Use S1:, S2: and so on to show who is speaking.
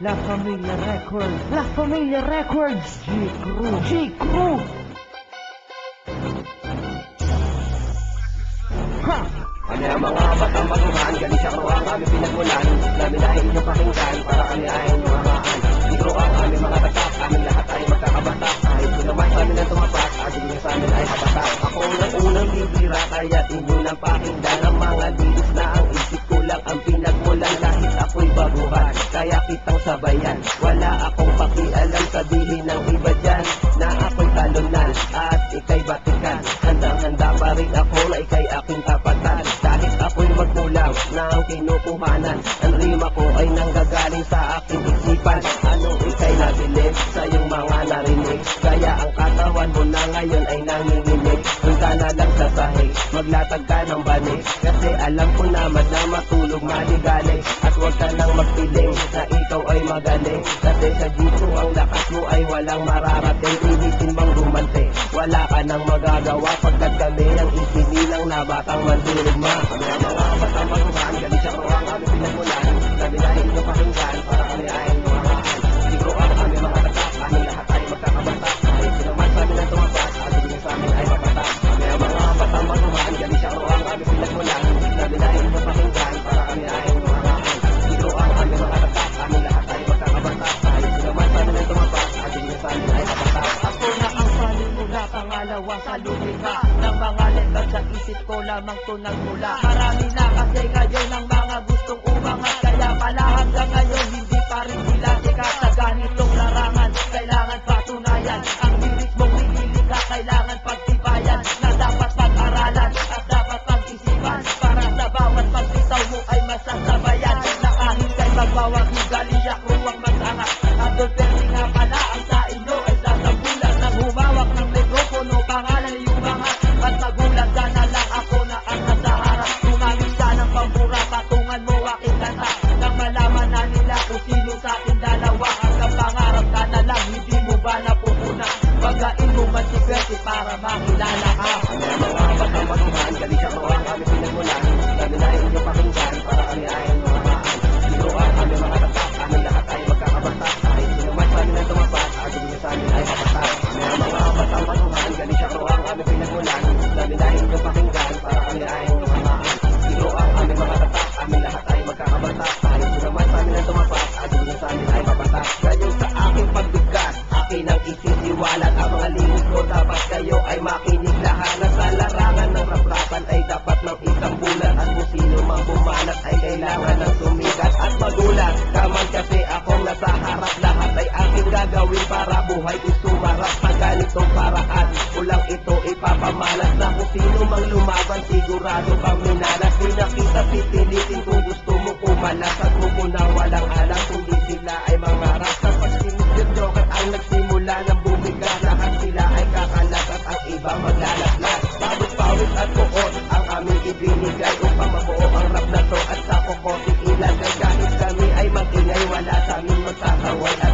S1: La Familia Records, La Familia Records, G-Crew, G-Crew. Ha!
S2: Kami ang mga batang baguhan, galing sa Croa ang aming pinagmulan. Namin ay inyong pakinggan, para kami ay inyong hamaan. Di Croa ang aming mga tatak, aming lahat ay magkakabatak. Kahit sinaman sa amin ang tumapat, ating niya sa amin ay habatak. Ako ang unang bibira, kaya inyo nang pakinggan. Ang mga lilis na ang isip ko lang ang pinagmulan. Kahit ako'y baguhan, kaya kitang sabayan. Wala akong pakialam, sabihin ng iba dyan na ako'y talunan at ika'y batikan. Handang-handa pa rin ako na ika'y aking tapatan. Kahit ako'y magkulang na ang kinukuhanan, ang rima ko ay nanggagaling sa aking isipan. Ano ika'y nabilib sa iyong mga narinig, kaya ang katawan mo na ngayon ay nanginginig. Kung ka na lang sa sahig, maglatag ka ng banig, kasi alam ko naman na matulog maligalig. At huwag ka nang magpiling na ikaw ay magaling, kasi sa dito ang lakas mo ay walang mararating. Initin mang rumante, wala ka nang magagawa, pagkat kami ang isinilang na batang mandirigma. Kami ang mga batang baguhan, galing sa Croa ang aming pinagmulan. Kami na inyong pakinggan, para kami ay inyong hamaan. Di Croa ang aming mga tatak, aming lahat ay magkakabatak. Kahit sinaman sa amin ang tumapat, ating niya sa amin ay mapatak. Kami ang mga batang baguhan, galing sa Croa ang aming pinagmulan. Kami na inyong pakinggan, para kami ay inyong hamaan. Di Croa ang aming mga tatak, aming lahat ay magkakabatak. Kahit sinaman sa amin ang tumapat, ating niya sa amin ay mapatak.
S1: Ako na ang panimula, pangalawa sa lumikha ng mga letra sa isip ko lamang to nagmula. Marami na kasi ngayon ang mga gustong umangat, kaya pala hanggang ngayon hindi pa rin sila sikat. Sa ganitong larangan, kailangan patunayan ang lyrics mong nililika, kailangan pagtibayan na dapat pag-aralan at dapat pag-isipan, para sa bawat pagbitaw mo ay masasabayan. Na kahit kay magbawang higali, yakruwang mag-angat. Adolf Perry nga pala ang sa inyo ay sasabulan ng humawak ng mikropono, pangalan yung mga at magulat ka na lang ako na ang nasa harap. Gumamit ka ng pambura, patungan mo aking kanta, nang malaman na nila kung sino sa ating dalawa. Hanggang pangarap ka na lang, hindi mo ba napupuna? Pagain mo man si Bertie para makilala ka.
S2: Kami ang mga batang baguhan, galing sa Croa ang aming pinagmulan. Kami na inyong pakinggan, para kami ay inyong hamaan. Di Croa ang aming mga tatak, aming lahat ay magkakabatak. Kahit sinaman sa amin ang tumapat, ating niya sa amin ay mapatak. Kami ang mga batang baguhan, galing sa Croa ang aming pinagmulan. Kami na inyong pakinggan, para kami ay inyong hamaan. Di Croa ang aming mga tatak, aming lahat ay magkakabatak. Kahit sinaman sa amin ang tumapat, ating niya sa amin ay mapatak. Ngayon sa aking pagbigkas, akin ang isisiwalat ang mga linis ko, dapat kayo ay makinig lahat. Na sa larangan ng raprapan ay dapat ng isang bulat, at kung sino mang bumanat ay kailangan ng sumigat at magulat. Kaman kasi akong nasa harap, lahat ay aking gagawin para buhay ko sumarap. Sa ganitong paraan, ulang ito ipapamalas, na kung sino mang lumaban sigurado pang minalas. Di nakita pipilitin kung gusto mo pumalas, at mo nang walang alam kundi sila ay mga rastas. Pag sinigyojokat ang nagsimula ng bumigas, lahat sila ay kakalas at ang iba maglalaslas. Pawis at kuot ang aming ibinigay, upang mabuo ang rap na to at sa kukoting ilagay. Kahit kami ay mag-ingay, wala sa amin magsasaway at